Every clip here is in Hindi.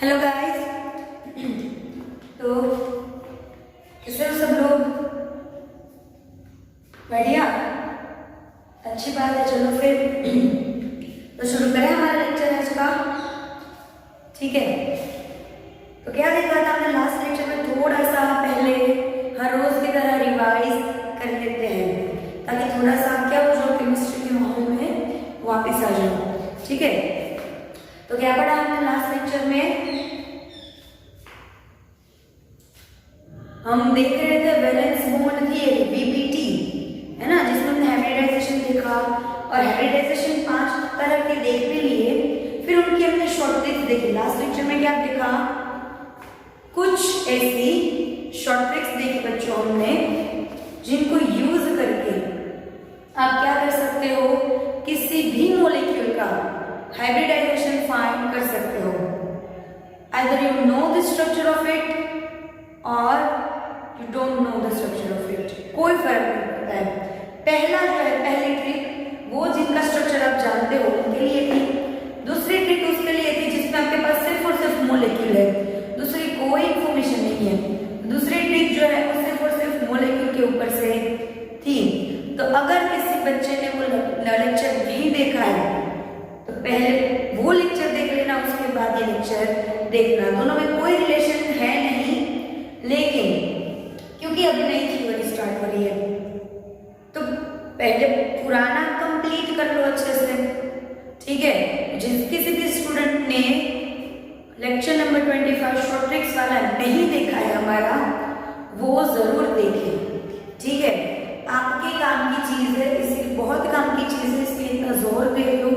Hello guys. तो कैसे हो सब लोग? बढ़िया, अच्छी बात है। चलो फिर तो शुरू करें हमारा लेक्चर आज का। ठीक है, तो क्या देखा था हमने लास्ट लेक्चर में? थोड़ा सा पहले हर रोज की तरह रिवाइज कर लेते हैं ताकि थोड़ा सा क्या हो जाओ, केमिस्ट्री के माहौल में वापस आ जाओ। ठीक है, तो क्या पढ़ा हमने लास्ट लेक्चर में? हम देख रहे थे वैलेंस बॉन्ड थियरी, वीबीटी, है ना, जिसमें हमने हाइब्रिडाइजेशन देखा और हाइब्रिडाइजेशन 5 तरह के देखने लिए, फिर उनकी हमने शॉर्ट ट्रिक्स देखी। लास्ट लेक्चर में क्या देखा? कुछ ऐसी शॉर्ट ट्रिक्स देखी बच्चों हमने जिनको यूज करके आप क्या कर सकते हो, किसी भी मॉलिक्यूल का हाइब्रिडाइजेशन फाइंड कर सकते हो। Either you know the structure of it और you don't know the structure of it, कोई फर्क नहीं पड़ता है। पहला जो है, पहली ट्रिक वो जिनका स्ट्रक्चर आप जानते हो उनके लिए थी। दूसरी ट्रिक उसके लिए थी जिसमें आपके पास सिर्फ और सिर्फ मॉलिक्यूल है, दूसरी कोई इंफॉर्मेशन नहीं है। दूसरी ट्रिक जो है वो सिर्फ और सिर्फ मॉलिक्यूल के ऊपर से थी। तो अगर किसी बच्चे ने वो लेक्चर नहीं देखा है तो पहले वो लेक्चर देख लेना, उसके बाद ये लेक्चर देखना। दोनों में कोई रिलेशन है नहीं, लेकिन क्योंकि अभी नई थ्योरी स्टार्ट हो रही है तो पहले पुराना कंप्लीट कर लो अच्छे से। ठीक है, जिस किसी भी स्टूडेंट ने लेक्चर नंबर 25 शॉर्ट ट्रिक्स वाला नहीं देखा है हमारा, वो जरूर देखे। ठीक है, आपके काम की चीज है, इसी बहुत काम की चीज है, इसलिए इतना जोर दे दो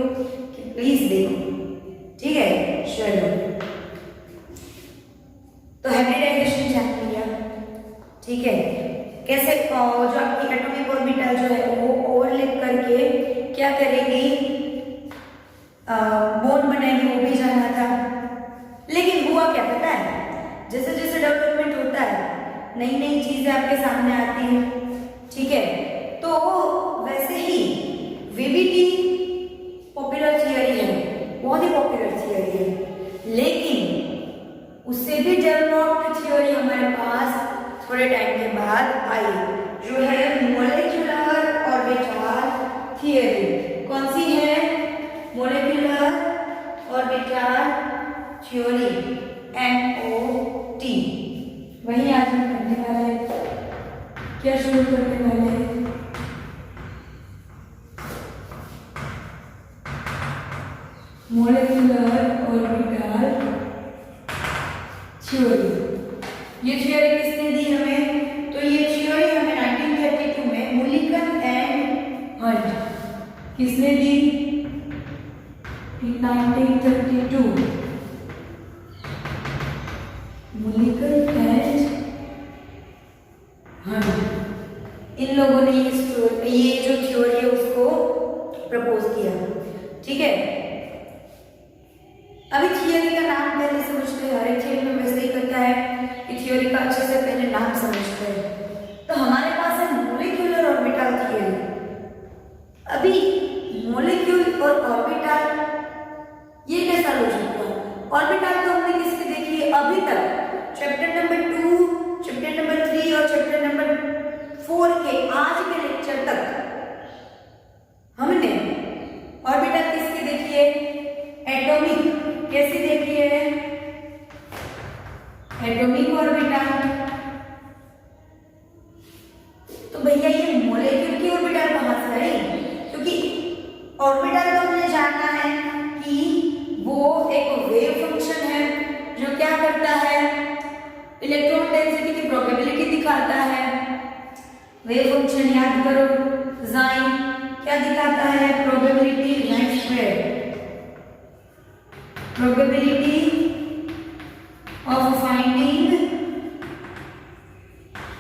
कि प्लीज देखो। ठीक है, चलो तो हाइब्रिडाइजेशन जान लिया। ठीक है, कैसे जो आपकी एटॉमिक ऑर्बिटल जो है वो ओवरलैप करके क्या करेगी, बॉन्ड बनाएगी, वो भी जाना था। लेकिन हुआ क्या पता है? जैसे जैसे डेवलपमेंट होता है नई नई चीजें आपके सामने आती हैं। ठीक है, तो वैसे ही वीबीटी पॉपुलर थियरी है, बहुत ही पॉपुलर थियरी है, लेकिन उससे भी डेवलप्ड थ्योरी हमारे पास थोड़े टाइम के बाद आई, जो है मॉलिक्यूलर ऑर्बिटल थ्योरी। कौन सी है? Molecular orbital theory, MOT। वही आज हम करने वाले हैं। क्या शुरू करने वाले हैं? Molecular orbital theory. ये थ्योरी किसने दी हमें? तो ये थ्योरी हमें 1932 में मुलिकन एंड हंट किसने दी? 1932 मुलिकन एंड हंट, इन लोगों ने ये जो थ्योरी है उसको प्रपोज किया। ठीक है, अभी थियरी का नाम पहले समझते हैं, हर एक थियरी में वैसे ही करता है कि थियरी का अच्छे से पहले नाम समझते हैं। तो हमारे पास है मॉलिक्यूलर ऑर्बिटल थियरी। अभी मॉलिक्यूल और ऑर्बिटल ये कैसा लॉजिक हुआ? ऑर्बिटल तो हमने किसकी देखी है अभी तक? चैप्टर नंबर 2, चैप्टर नंबर 3 और चैप्टर नंबर 4 के आज के लेक्चर तक हमने ऑर्बिटल किसकी देखी है? एटॉमिक। कैसी देखी है? Atomic orbital. तो भैया ये मॉलिक्यूल की ऑर्बिटल कहां से आई? क्योंकि ऑर्बिटल तो हमने जाना है कि वो एक वेव फंक्शन है जो क्या करता है, इलेक्ट्रॉन डेंसिटी की प्रोबेबिलिटी दिखाता है। वेव फंक्शन याद करो, साइन क्या दिखाता है? Probability length square, probability of finding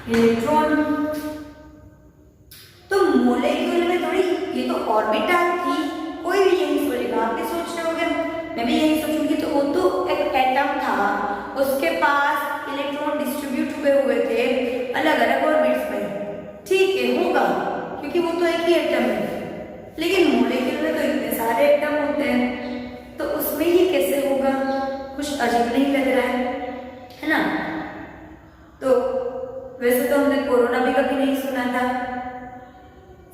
electron। तो मॉलिक्यूल में थोड़ी, ये तो ऑर्बिटल थी, कोई भी यही सोचेगा। आप भी सोच रहे होंगे, मैं भी यही सोचूंगी। तो वो तो एक एटम था, उसके पास इलेक्ट्रॉन डिस्ट्रीब्यूट हुए थे अलग अलग ऑर्बिट्स में। ठीक है, होगा, क्योंकि वो तो एक ही एटम है। लेकिन मॉलिक्यूल में तो इतने सारे एटम होते हैं, तो उसमें ये कैसे होगा? कुछ अजीब नहीं कोरोना भी कभी नहीं सुना था,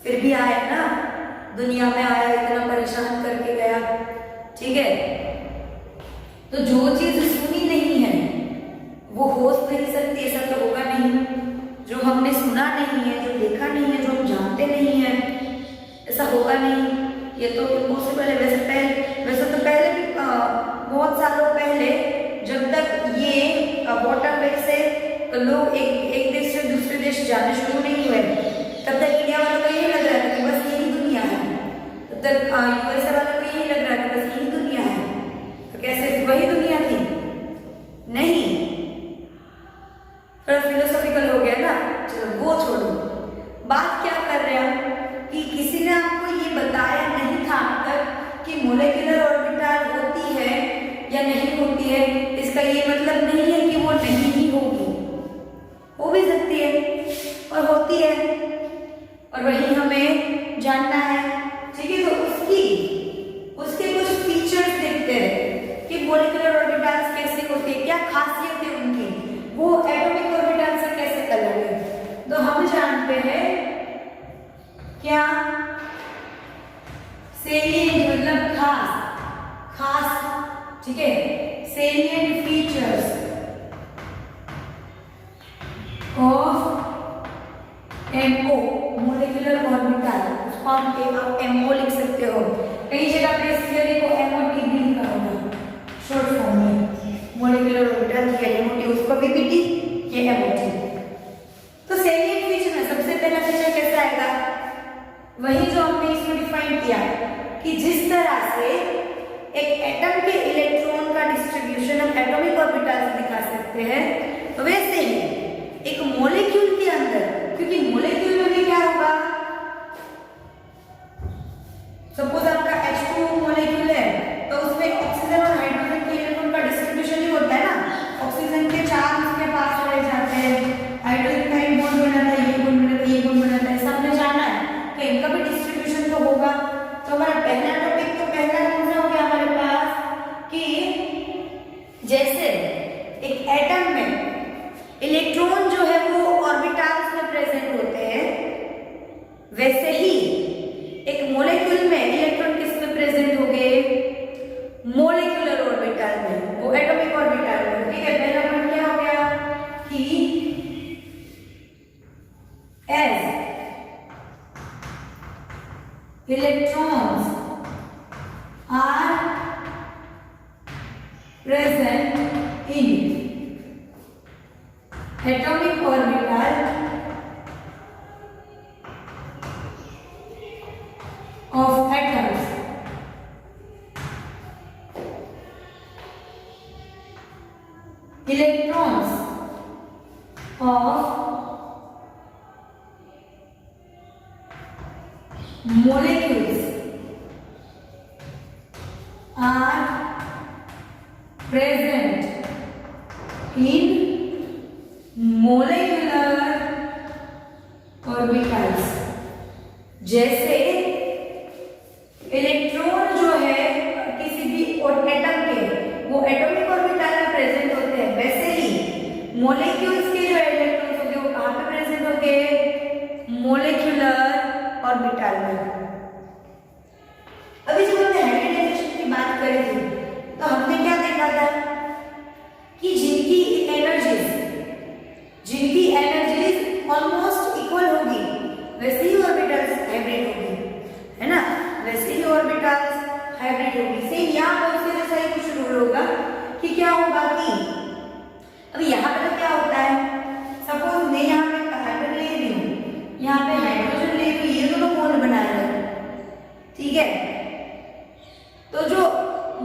फिर भी आया ना, दुनिया में आया, इतना परेशान करके गया। ठीक है, तो जो चीज सुनी नहीं है वो हो नहीं सकती, ऐसा तो होगा नहीं। जो हमने सुना नहीं है, जो देखा नहीं है, जो हम जानते नहीं है, ऐसा होगा नहीं, ये तो इम्पॉसिबल है। वैसे तो पहले भी बहुत सालों पहले, जब तक ये वाटरवे से लोग एक देश से दूसरे देश जाने शुरू नहीं हुए, तब तक इंडिया वालों को यही लग रहा था कि बस यही दुनिया है। तब तक यूएसए वालों को यही लग रहा था बस यही दुनिया है। तो कैसे वही दुनिया थी? नहीं, थोड़ा फिलोसॉफिकल हो गया ना, चलो वो छोड़ो। बात क्या कर रहे हैं कि किसी ने आपको ये बताया नहीं था अब तक कि मोलेक्युलर ऑर्बिटल होती है या नहीं होती है। इसका ये मतलब नहीं है कि वो नहीं ही होगी, हो भी सकती है और होती है, और वही हमें जानना है। ठीक है, तो उसके कुछ फीचर्स देखते हैं कि मोलेक्युलर ऑर्बिटल्स कैसे होते हैं, क्या खासियत है उनकी, वो एटॉमिक ऑर्बिटल से कैसे अलग है। तो हम जानते हैं क्या, सेलिएंट मतलब खास, ठीक है, salient features of MO molecular orbital, उसको आप MO लिख सकते हो। कई जगह पे इस थियरी को MOT भी लिखा होगा शॉर्ट फॉर्म में, मोलेक्युलर ऑर्बिटल या MOT, उसको VBT या MOT। तो सेलिएंट फीचर में सबसे पहला फीचर कैसा आएगा, वही जो हमने इसको डिफाइन किया कि जिस तरह से एक एटम के इलेक्ट्रॉन का डिस्ट्रीब्यूशन हम एटॉमिक ऑर्बिटल से दिखा सकते हैं, वैसे ही एक मॉलिक्यूल के अंदर, क्योंकि मॉलिक्यूल में भी क्या होगा, सपोज आपका H2 मॉलिक्यूल है तो उसमें ऑक्सीजन और हाइड्रोजन के इलेक्ट्रॉन का डिस्ट्रीब्यूशन ही होता है ना। ऑक्सीजन के चार्ज उसके पास रह जाते हैं, हाइड्रोजन का एक बॉन्ड बनाता है, ये बॉन्ड बनाता है, ये बॉन्ड बनाता है, सबने जाना है कि इनका भी डिस्ट्रीब्यूशन तो होगा। तो हमारा पहला टॉपिक तो पहला कौन सा हो गया हमारे पास कि जैसे एक एटम में इलेक्ट्रॉन जो है वो ऑर्बिटल्स में प्रेजेंट होते हैं, वैसे ही एक मॉलिक्यूल में इलेक्ट्रॉन किस में प्रेजेंट हो गए, मॉलिक्यूलर ऑर्बिटल में, वो एटॉमिक ऑर्बिटल में। ठीक है, पहला पॉइंट क्या हो गया कि as electrons are present in atomic orbital of atoms, electrons of molecules are present in molecular orbitals. जैसे इलेक्ट्रॉन जो है किसी भी एटम के, वो एटॉमिक ऑर्बिटल में प्रेजेंट होते हैं, वैसे ही मोलेक्यूल्स के जो इलेक्ट्रॉन्स होते हैं वो कहाँ पे प्रेजेंट होते हैं, मोलेक्युलर ऑर्बिटल में। अभी जब हमने हाइब्रिडाइजेशन की बात करी थी तो हमने क्या देखा था कि जिनकी एनर्जीज ऑलमोस्ट इक्वल होगी वैसे ही ऑर्बिटल्स हाइब्रिड होगी, है ना, वैसे ही ऑर्बिटल्स हाइब्रिड होगी। सेम यहाँ पर उसके जैसा ही कुछ रूल होगा कि क्या होगा कि अब यहाँ पर क्या होता है, सपोज मैं यहाँ पे कार्बन ले रही हूँ, यहाँ पे हाइड्रोजन ले रही हूँ, ये दोनों बॉन्ड बना रहे हैं, ठीक है। तो जो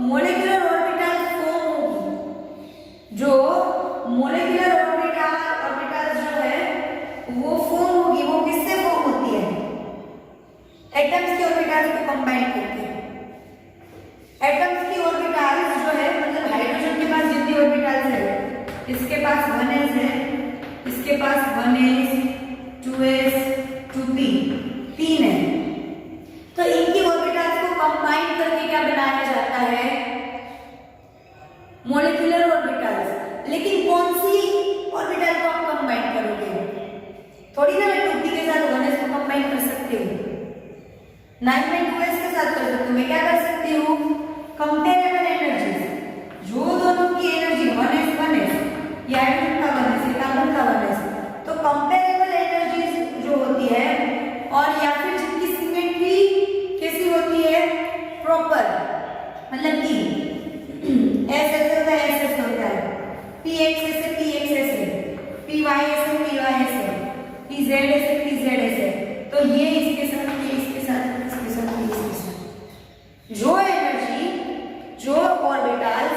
मोलेक्युलर ऑर्बिटल फॉर्म होगी, जो मोलेक्युलर ऑर्बिटल जो है वो फॉर्म होगी, वो किससे फॉर्म होती है, एटम्स की ऑर्बिटल्स को कंबाइन करके। एटम्स की ऑर्बिटल्स जो है मतलब हाइड्रोजन के पास जितनी ऑर्बिटल्स है, इसके पास 1s है, इसके पास 1s 2s 2p 3 है, तो इनकी ऑर्बिटल्स को कंबाइन करके क्या बनाया जाता है, मोलेक्युलर ऑर्बिटल्स। लेकिन कौन सी ऑर्बिटल को आप कंबाइन करोगे, px ऐसे px ऐसे, py ऐसे py ऐसे, pz ऐसे pz ऐसे, तो ये इसके साथ, ये इसके साथ, इसके साथ, ये इसके साथ। जो एनर्जी, जो ऑर्बिटल्स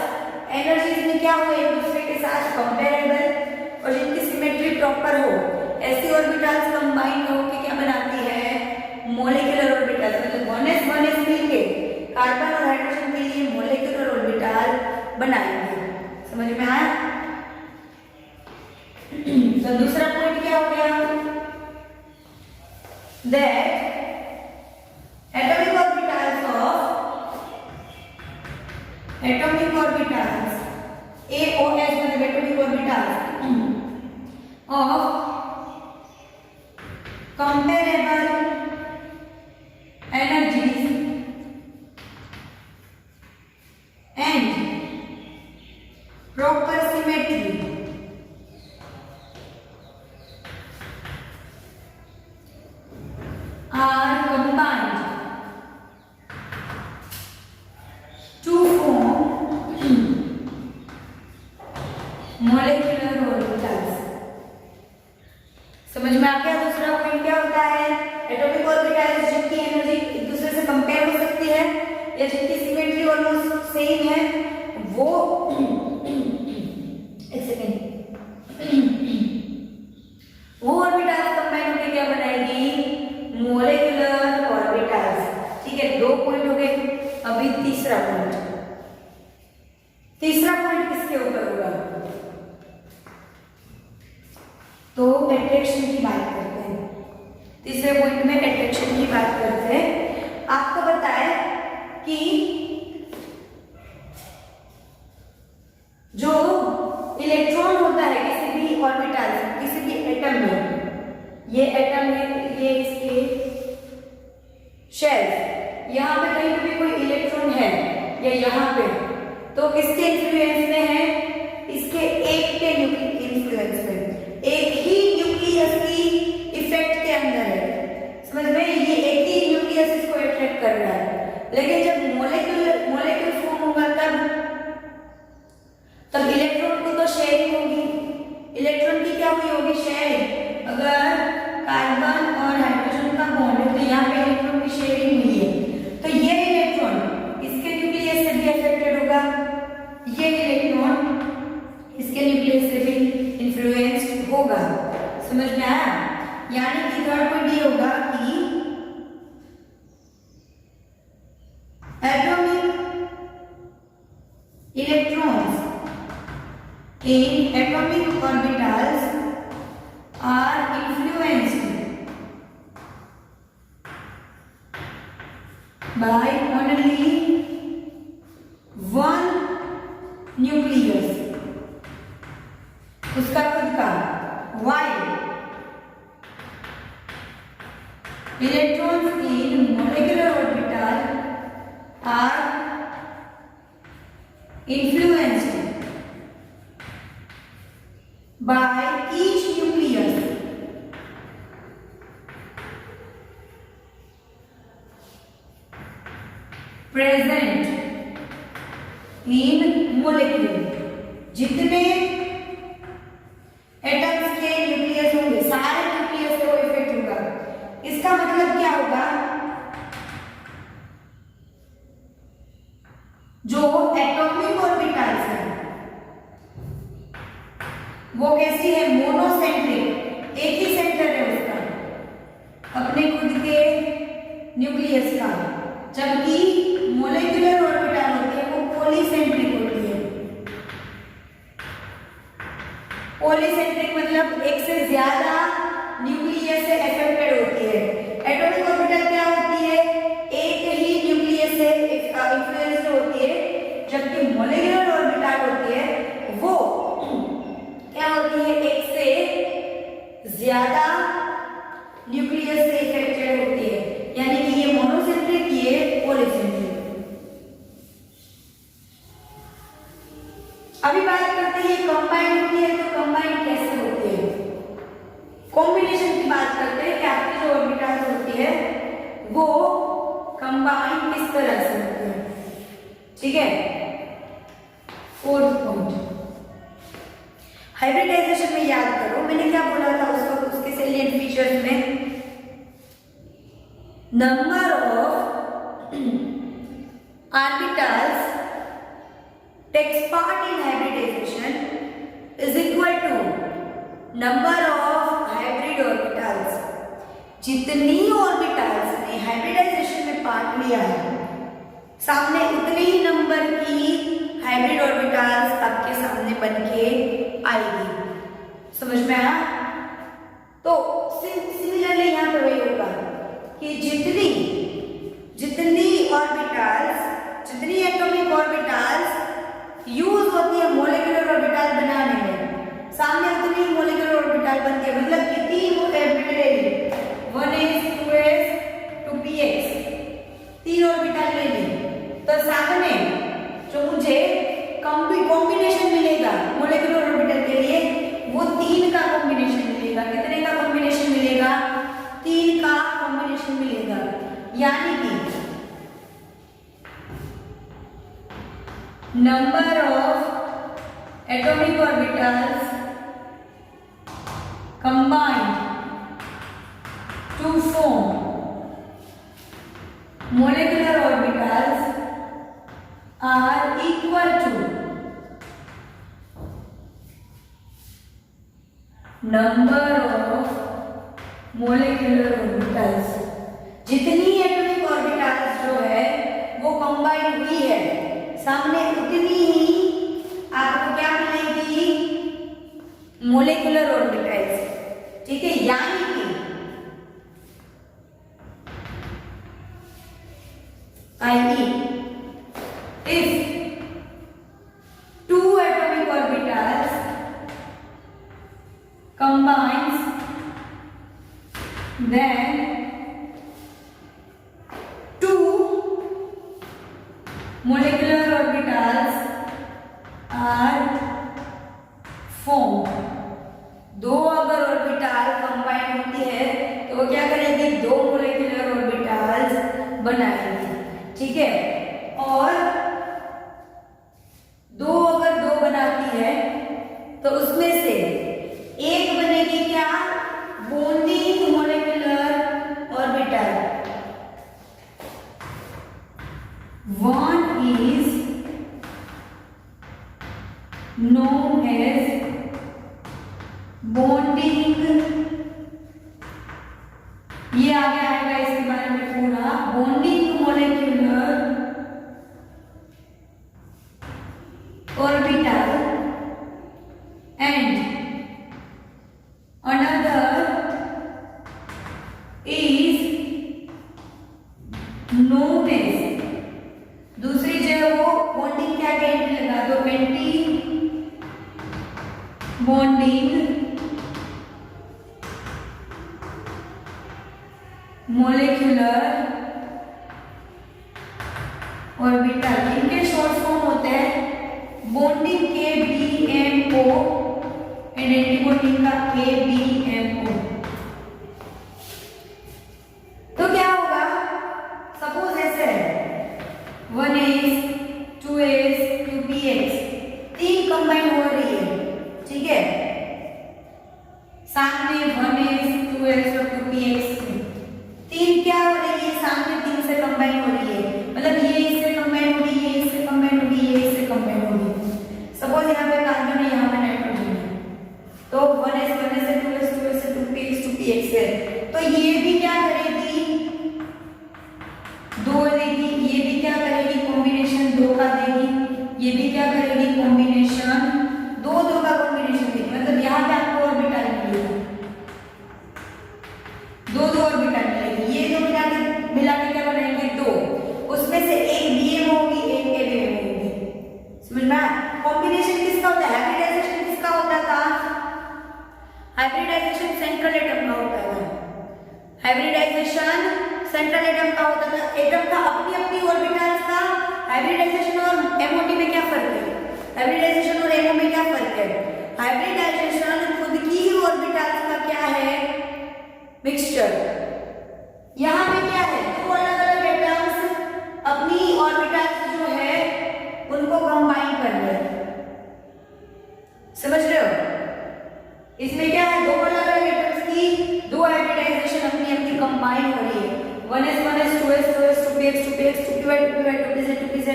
एनर्जीज में क्या हो, एक दूसरे के साथ कंपेरेबल और जिनकी सिमेट्री प्रॉपर हो, ऐसी ऑर्बिटल्स कंबाइन होकर क्या बनाती है, मॉलिक्यूलर ऑर्बिटल्स। मतलब 1s मिलके कार्बन और हाइड्रोजन के लिए मॉलिक्यूलर ऑर्बिटल बनाएंगे। समझ में आया? तो दूसरा पॉइंट क्या हो गया, दैट atomic orbitals AOS मतलब atomic orbitals of comparable energies and proper symmetry are combined to form molecular orbitals। समझ में आ गया? दूसरा पॉइंट क्या होता है, एटॉमिक ऑर्बिटल्स जिनकी एनर्जी एक दूसरे से कंपेयर हो सकती है या जिनकी सिमेट्री ऑलमोस्ट सेम है, वो एक सेकेंड, वो ऑर्बिटल्स कंबाइन होकर क्या बनाएगी, मॉलिक्यूलर ऑर्बिटल्स। ठीक है, 2 पॉइंट हो गए। अभी तीसरा पॉइंट किसके ऊपर होगा, तो एट्रैक्शन की बात करते हैं। तीसरे पॉइंट में एट्रैक्शन की बात करते हैं। आपको बताया कि जो इलेक्ट्रॉन होता है किसी भी ऑर्बिटल, किसी भी एटम में, ये एटम है, ये इसके शेल, यहाँ पे कहीं पे भी कोई इलेक्ट्रॉन है या यहाँ पे, तो किसके इन्फ्लुएंस में है, इसके एक के इन्फ्लुएंस में, एक ही न्यूक्लियस की इफेक्ट के अंदर है। समझ में? ये एक ही न्यूक्लियस इसको अट्रैक्ट कर रहा है, लेकिन जब मॉलिक्यूल फॉर्म होगा तब इलेक्ट्रॉन को तो शेयरिंग होगी। इलेक्ट्रॉन की क्या हुई होगी, शेयरिंग। अगर कार्बन और हाइड्रोजन का बॉन्ड है तो यहाँ पे इलेक्ट्रॉन की शेयरिंग हुई है, तो ये इलेक्ट्रॉन इसके न्यूक्लियस से भी अफेक्टेड होगा, ये इलेक्ट्रॉन इसके न्यूक्लियस से भी इन्फ्लुएंस्ड होगा। समझ में आया? यानी कि थर्ड पॉइंट ये होगा कि atomic electrons in atomic orbitals are influenced by only one nucleus, उसका खुद का, while electrons in molecular orbital are influenced by each nucleus present in molecule। जितने एटम्स के न्यूक्लियस होंगे, सारे न्यूक्लियस को इफेक्ट होगा। इसका मतलब क्या होगा, जो एटॉमिक ऑर्बिटल्स है वो कैसी है, मोनोसेंट्रिक, एक ही सेंटर है उसका, अपने खुद के न्यूक्लियस का, जबकि मोलेक्युलर ऑर्बिटल होती है वो पॉलीसेंट्रिक होती है। पॉलीसेंट्रिक मतलब एक से ज्यादा न्यूक्लियस से अफेक्टेड होती है। एटॉमिक ऑर्बिटल क्या होती है, एक ही न्यूक्लियस से इन्फ्लुएंस्ड होती है, जबकि मोलेक्युलर ऑर्बिटल होती है वो क्या होती है, एक से ज्यादा न्यूक्लियस से इफेक्टेड होती है। यानी कि ये मोनोसेंट्रिक, ये पॉलीसेंट्रिक। अभी बात करते हैं कंबाइन होती है, तो कंबाइन कैसे होती है, कॉम्बिनेशन की बात करते हैं कि आपकी जो ऑर्बिटल्स होती है वो कंबाइन किस तरह से होती है। ठीक है, फोर्थ पॉइंट, हाइब्रिडाइजेशन में याद करो मैंने क्या बोला था उस वक्त उसके सेलिएंट फीचर्स में, number of orbitals takes part in hybridisation is equal to number of hybrid orbitals. जितनी ऑर्बिटल्स ने हाइब्रिडाइजेशन में पार्ट लिया है सामने उतने ही नंबर की हाइब्रिड ऑर्बिटल्स आपके सामने बनके आएगी। समझ में आया? तो सिमिलरली यहाँ पर वही होगा कि जितनी ऑर्बिटल्स, जितनी एटॉमिक ऑर्बिटल्स यूज होती है मॉलिक्यूलर ऑर्बिटल बनाने में, सामने उतनी ही मॉलिक्यूलर ऑर्बिटल बनती है। मतलब कितनी वो everyday 1s 2s 2px 3 orbital ले ली तो सामने जो मुझे कॉम्बिनेशन मिलेगा मॉलिक्यूलर ऑर्बिटल के लिए वो 3 का कॉम्बिनेशन मिलेगा। कितने का कॉम्बिनेशन मिलेगा? 3 का कॉम्बिनेशन मिलेगा। यानी कि number of atomic orbitals combined to form molecular orbitals are equal to number of molecular orbitals। जितनी एटॉमिक ऑर्बिटल्स जो है वो कंबाइन हुई है सामने उतनी ही आपको क्या मिलेगी? Molecular orbitals. ठीक है, यानी कि i.e. if 2 atomic orbitals combines then 2 molecular orbitals are formed। 2 अगर ऑर्बिटल कंबाइन होती है तो वो क्या करेगी? 2 मोलिकुलर ऑर्बिटल्स बनाएगी। ठीक है, और 2 अगर 2 बनाती है तो उसमें से एक बनेगी क्या? Bonding molecular orbital. One is known as bonding, ये आगे आएगा इसके बारे में पूरा, bonding molecular orbital and another is known as, दूसरी जो है वो बॉन्डिंग क्या एंटी लगा दो, एंटी बॉन्डिंग मोलिकुलर ऑर्बिटल। इनके शॉर्ट फॉर्म होते हैं बॉन्डिंग के BMO एंड एंटी बॉन्डिंग का ABMO। तो क्या होगा? सपोज ऐसे है 1s 2s 2px 3 कंबाइन हो रही है। ठीक है, सामने 1s 2s और 2px 3 क्या हो रही है? सामने 3 से कंबाइन हो रही है। मतलब ये इससे कंबाइन हो रही है, ये इससे कंबाइन हो रही है, ये इससे कंबाइन हो रही है। सपोज यहाँ पे कार्बन है, यहाँ पे नाइट्रोजन है, तो 1s 1s से 2s 2s से 2px 2px है। तो ये भी क्या करेगी? 2 देगी। ये भी क्या करेगी? कॉम्बिनेशन 2 का देगी। ये भी क्या करेगी? कॉम्बिनेशन 2 का कॉम्बिनेशन देगी। मतलब यहाँ पे आपको ऑर्बिटल मिलेगा, 2 ऑर्बिटल मिलेगी। ये दो मिला के क्या बनाएंगे? 2। उसमें से एक BM होगी, एक ABM होगी। समझ में आया? कॉम्बिनेशन किसका होता है? हाइब्रिडाइजेशन किसका होता था? हाइब्रिडाइजेशन सेंट्रल एटम का होता था। हाइब्रिडाइजेशन सेंट्रल एटम का होता था। एटम का अपनी अपनी ऑर्बिटल्स का। हाइब्रिडाइजेशन और MOT में क्या फर्क है? हाइब्रिडाइजेशन और MO में क्या फर्क है? हाइब्रिडाइजेशन खुद की ही ऑर्बिटल्स का क्या है? मिक्सचर। यहाँ पे क्या है? 2 अलग अलग एटम्स अपनी ऑर्बिटल्स जो है उनको कंबाइन कर रहे हैं। समझ रहे हो? इसमें क्या है, दो अलग अलग एटम्स की दो हाइब्रिडाइजेशन अपनी कंबाइन हो रही है। 1s 1s 2s 2s 2px 2px 2py 2py 2pz 2pz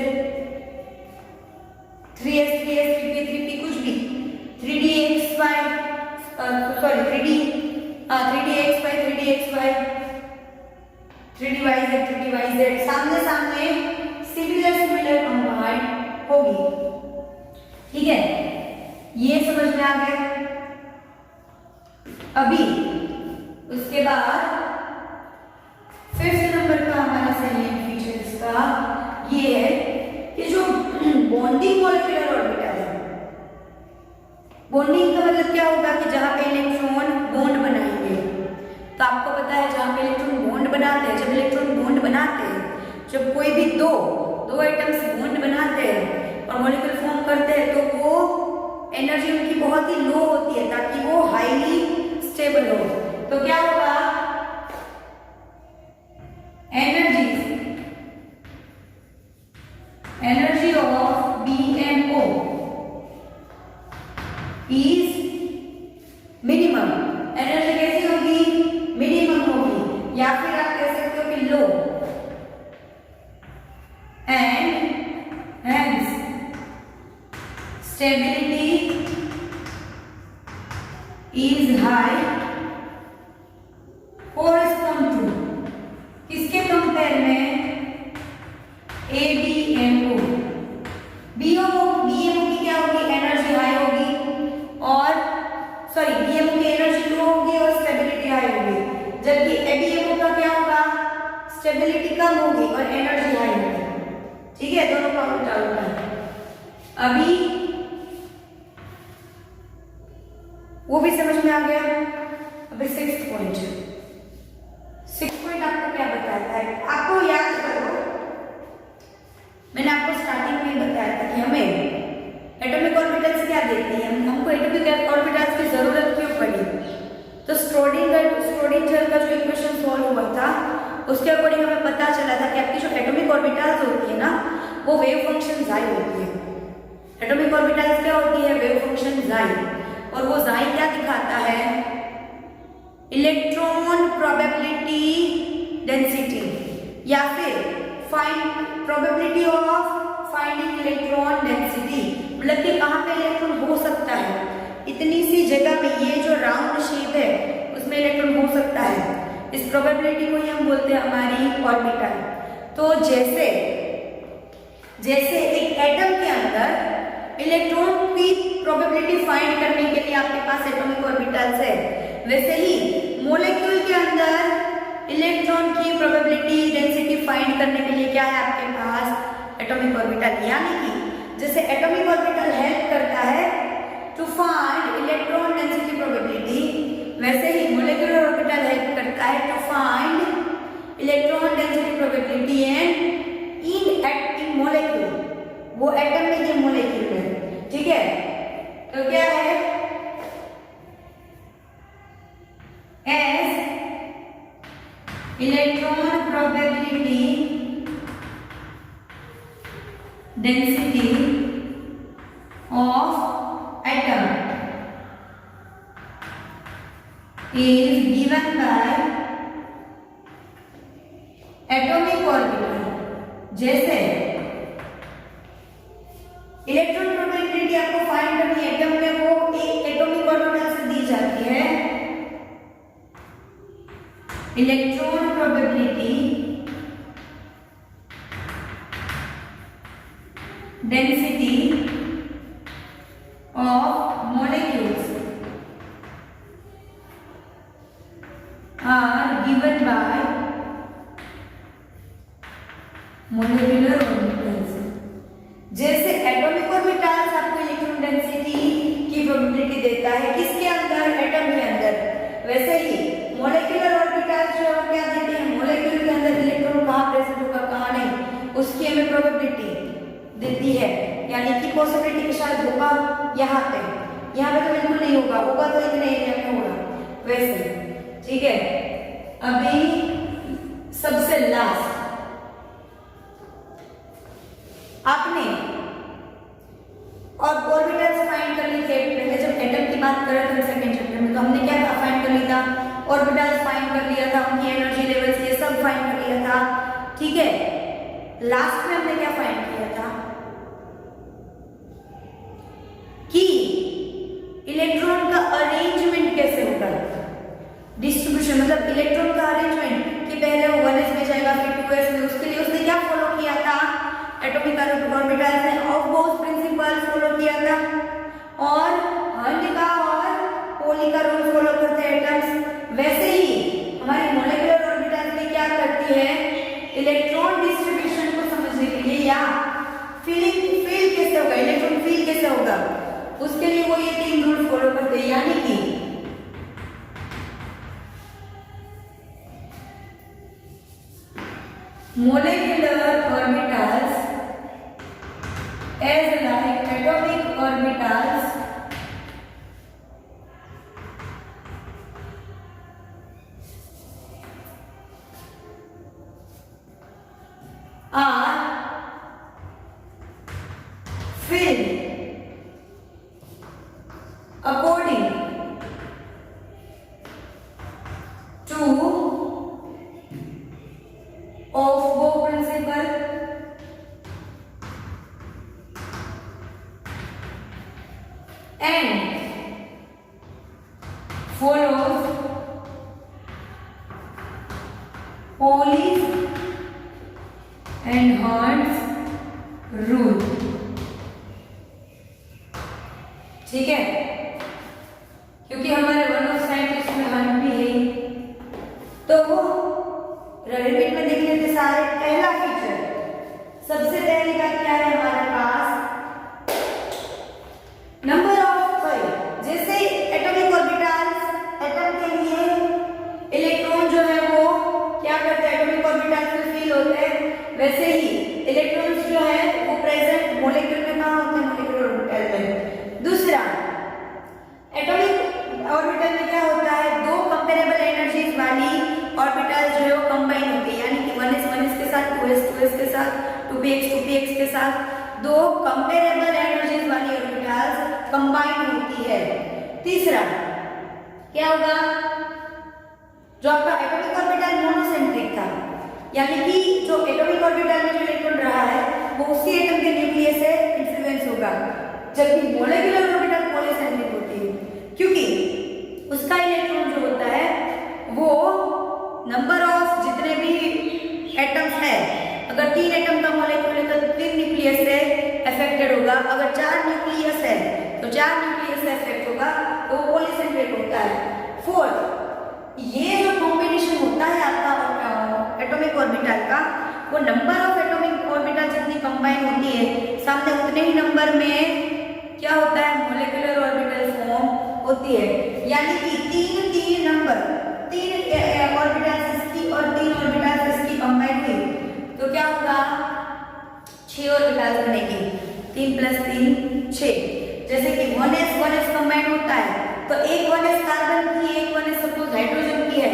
3s 3s 3p 3p कुछ भी 3dxy sorry 3dxy 3dxy 3dyz 3dyz सामने सामने सिमिलर कंबाइन होगी। ठीक है, ये समझ में आ गया। अभी उसके बाद 5th नंबर का हमारा सेलिएंट फीचर इसका ये है कि जो बॉन्डिंग मॉलिक्यूलर ऑर्बिटल है, बॉन्डिंग का मतलब क्या होगा कि जहां पे इलेक्ट्रॉन बॉन्ड बनाएंगे। तो आपको पता है जहां पे इलेक्ट्रॉन बॉन्ड बनाते हैं, जब इलेक्ट्रॉन बॉन्ड बनाते हैं, जब कोई भी दो एटम्स बॉन्ड बनाते हैं और मॉलिक्यूल फॉर्म करते हैं, तो वो एनर्जी उनकी बहुत ही लो होती है ताकि वो हाईली स्टेबल हो। तो क्या होगा, energy of BMO is minimum. Energy कैसी होगी, मिनिमम होगी, या फिर आप कह सकते हो कि low. And hence stability is high correspond to, किसके कंपेयर में, ABMO। BMO की क्या होगी, एनर्जी हाई होगी, और सॉरी BMO की एनर्जी लो होगी और स्टेबिलिटी हाई होगी, जबकि ABMO का क्या होगा, स्टेबिलिटी कम होगी और एनर्जी हाई होगी। ठीक है, दोनों का उल्टा उल्टा है। अभी वो भी समझ में आ गया। अभी 6th पॉइंट आपको क्या बताता है, आपको याद करो, मैंने आपको स्टार्टिंग में बताया था कि हमें एटॉमिक ऑर्बिटल्स क्या देती है, हमको एटॉमिक ऑर्बिटल्स की जरूरत क्यों पड़ी। तो स्ट्रोडिंगर का जो इक्वेशन सॉल्व हुआ था उसके अकॉर्डिंग हमें पता चला था कि आपकी जो एटॉमिक ऑर्बिटल्स होती है ना, वो वेव फंक्शन जाई होती है। एटॉमिक ऑर्बिटल्स क्या होती है, वेव फंक्शन जाई, और वो जाई क्या दिखाता है, इलेक्ट्रॉन प्रोबेबिलिटी डेंसिटी, या फिर find probability of finding electron density, मतलब कि कहाँ पे इलेक्ट्रॉन हो सकता है, इतनी सी जगह में, ये जो राउंड शेप है उसमें इलेक्ट्रॉन हो सकता है। इस प्रोबेबिलिटी को ही हम बोलते हैं हमारी ऑर्बिटल। तो जैसे एक एटम के अंदर इलेक्ट्रॉन की प्रोबेबिलिटी फाइंड करने के लिए आपके पास एटॉमिक ऑर्बिटल्स है, वैसे ही मॉलिक्यूल के अंदर इलेक्ट्रॉन की प्रोबेबिलिटी डेंसिटी फाइंड करने के लिए क्या है आपके पास, एटॉमिक ऑर्बिटल। यानी कि जैसे एटॉमिक ऑर्बिटल हेल्प करता है to find electron density probability, वैसे ही मॉलिक्यूलर ऑर्बिटल हेल्प करता है to find electron density probability and in molecule, वो एटम में ये मॉलिक्यूल है। ठीक है, तो क्या है, as electron probability density of atom is given by atomic orbital। जैसे इलेक्ट्रॉन प्रोबेबिलिटी आपको फाइंड करनी है एटम में, वो एक एटॉमिक ऑर्बिटल से दी जाती है, electron probability density of molecules are given by molecular orbitals। जैसे एटॉमिक ऑर्बिटल्स आपको इलेक्ट्रॉन डेंसिटी की प्रोबेबिलिटी देता है किसके अंदर, एटम के अंदर, वैसे ही मॉलिक्यूलर ऑर्बिटल्स जो क्या देते हैं, मॉलिक्यूल के अंदर इलेक्ट्रॉन कहाँ प्रेजेंट होगा कहाँ नहीं, उसकी हमें प्रोबेबिलिटी देती है। यानी कि पॉसिबिलिटी के साथ होगा यहाँ पे तो बिल्कुल नहीं होगा, होगा तो इतने एरिया में होगा वैसे। ठीक है, अभी सबसे लास्ट आपने और ऑर्बिटल्स फाइंड कर ली थे, पहले जब एटम की बात कर रहे थे सेकंड चैप्टर में। तो हमने क्या फाइंड कर लिया था, ऑर्बिटल्स फाइंड कर लिया था, उनकी एनर्जी लेवल्स ये सब फाइंड कर लिया था, ठीक है। लास्ट में हमने क्या फाइंड किया था कि इलेक्ट्रॉन का अरेंजमेंट कैसे होगा, डिस्ट्रीब्यूशन मतलब इलेक्ट्रॉन का अरेंजमेंट कि पहले वो 1s में जाएगा फिर 2s में। उसके लिए उसने क्या फॉलो किया था, एटॉमिक ऑर्बिटल्स ने ऑफ बोस प्रिंसिपल फॉलो किया था और हंट का और पॉली का रूल फॉलो करते हैं एटम्स। वैसे ही हमारी मॉलिक्यूलर ऑर्बिटल्स में क्या करती है, इलेक्ट्रॉन डिस्ट्रीब्यूशन को समझने के लिए या फील्ड कैसे होगा, इलेक्ट्रॉन फील्ड कैसे होगा, उसके लिए वो ये 3 रूल फॉलो करते हैं। यानी कि molecular orbitals as like atomic orbitals are filled according to Aufbau principle and follows Pauli's and Hund's rule, ठीक है। क्योंकि हमारे वन ऑफ साइंटिस्ट में हंट भी है, तो वो रिपीट में देख लेते सारे। पहला फीचर सबसे पहले का क्या है हमारे पास, नंबर ऑफ जैसे एटॉमिक ऑर्बिटल्स, एटम के लिए इलेक्ट्रॉन जो है वो क्या करते हैं, एटॉमिक ऑर्बिटल्स में फील होते हैं, वैसे ही इलेक्ट्रॉन्स जो है वो प्रेजेंट मॉलिक्यूल में कहां होते हैं, मॉलिक्यूलर ऑर्बिटल में। दूसरा, एटॉमिक ऑर्बिटल में क्या होता है, 2 कंपेरेबल एनर्जीज वाली ऑर्बिटल जो है वो कंबाइन होती है, यानी कि 1s के साथ, 2s के साथ, 2px के साथ 2 कंपेरेबल एनर्जीज वाली ऑर्बिटल्स कंबाइन होती है। तीसरा क्या होगा, जो आपका एटॉमिक ऑर्बिटल मोनोसेंट्रिक था, यानी कि जो एटॉमिक ऑर्बिटल में जो इलेक्ट्रॉन रहा है वो उसी एटम के न्यूक्लियस से इन्फ्लुएंस होगा, जबकि मोलेकुलर ऑर्बिटल पॉलीसेंट्रिक होती है, क्योंकि उसका इलेक्ट्रॉन जो होता है वो नंबर ऑफ जितने भी एटम्स है, अगर 3 एटम का मॉलिक्यूल है तो 3 न्यूक्लियस से अफेक्टेड होगा, अगर 4 न्यूक्लियस है तो 4 न्यूक्लियस से अफेक्ट होगा, तो वो पॉलीसेंट्रिक होता है। फोर्थ, ये जो कॉम्बिनेशन होता है आपका एटॉमिक ऑर्बिटल का, वो नंबर ऑफ एटॉमिक ऑर्बिटल जितनी कंबाइन होती है सामने उतने ही नंबर में क्या होता है, मॉलिक्यूलर ऑर्बिटल फॉर्म होती है, यानी कि 3 नंबर, 3 ऑर्बिटल्स इसकी और 3 ऑर्बिटल्स इसकी कंबाइन हुई तो क्या होगा, 6 ऑर्बिटल्स बनेगी, 3 + 3 6। जैसे कि 1s कंबाइन होता है तो एक 1s कार्बन की, एक 1s सपोज हाइड्रोजन की है,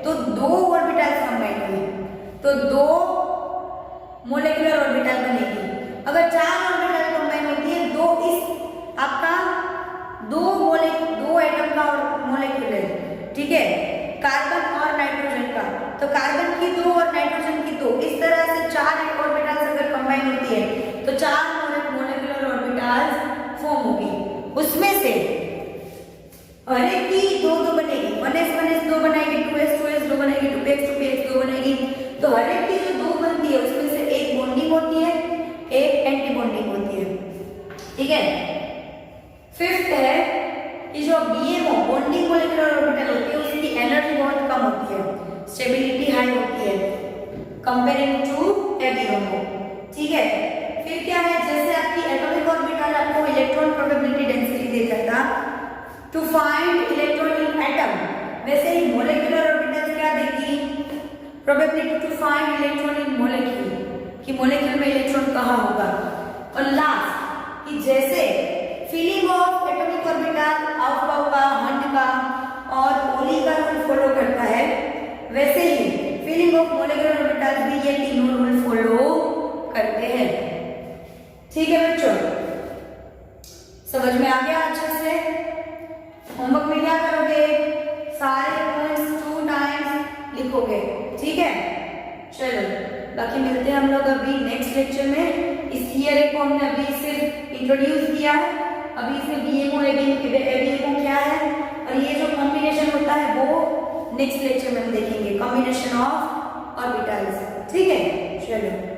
तो 2 ऑर्बिटल्स कंबाइन हुई तो 2 मॉलिक्यूलर ऑर्बिटल बनेगी। अगर 4 ऑर्बिटल कंबाइन होती है, 2 इस आपका 2 एटम का मॉलिक्यूल है, ठीक है, कार्बन और नाइट्रोजन का, तो कार्बन की 2 और नाइट्रोजन की 2, इस तरह से 4 ऑर्बिटल्स अगर कंबाइन होती है तो 4 मॉलिक्यूलर ऑर्बिटल्स फॉर्म होगी। उसमें से हर एक की 2 बनेगी, 1s 2 बनाएगी, 2s 2 बनाएगी, 2px 2 बनाएगी, तो हर एक की जो 2 बनती है उसमें से एक बॉन्डिंग होती है, एक एंटी बॉन्डिंग होती है, ठीक है। फिफ्थ है कि जो BMO बॉन्डिंग मॉलिक्यूलर ऑर्बिटल होती है उसकी एनर्जी बहुत कम होती है, स्टेबिलिटी हाई होती है कंपेयरिंग टू एबीएमओ, ठीक है। फिर क्या है, जैसे आपकी एटॉमिक ऑर्बिटल आपको इलेक्ट्रॉन प्रोबेबिलिटी डेंसिटी देता था to find electron in atom, वैसे ही मॉलिक्यूलर ऑर्बिटल क्या देगी, probability to find electron in molecule, कि मॉलिक्यूल में इलेक्ट्रॉन कहाँ होगा। और लास्ट कि जैसे filling of atomic orbital Aufbau का, हंट का और पॉली का रूल फॉलो करता है, वैसे ही फीलिंग ऑफ मॉलिक्यूलर ऑर्बिटल भी ये तीनों रूल फॉलो करते हैं, ठीक है बच्चों। समझ में आ गया अच्छे से? होमवर्क में क्या करोगे, हम लोग अभी नेक्स्ट लेक्चर में इस थियरी को हमने अभी सिर्फ इंट्रोड्यूस किया है, अभी इसमें बीएमओ एबीएमओ क्या है और ये जो कॉम्बिनेशन होता है वो नेक्स्ट लेक्चर में हम देखेंगे, कॉम्बिनेशन ऑफ ऑर्बिटल्स। ठीक है, चलो।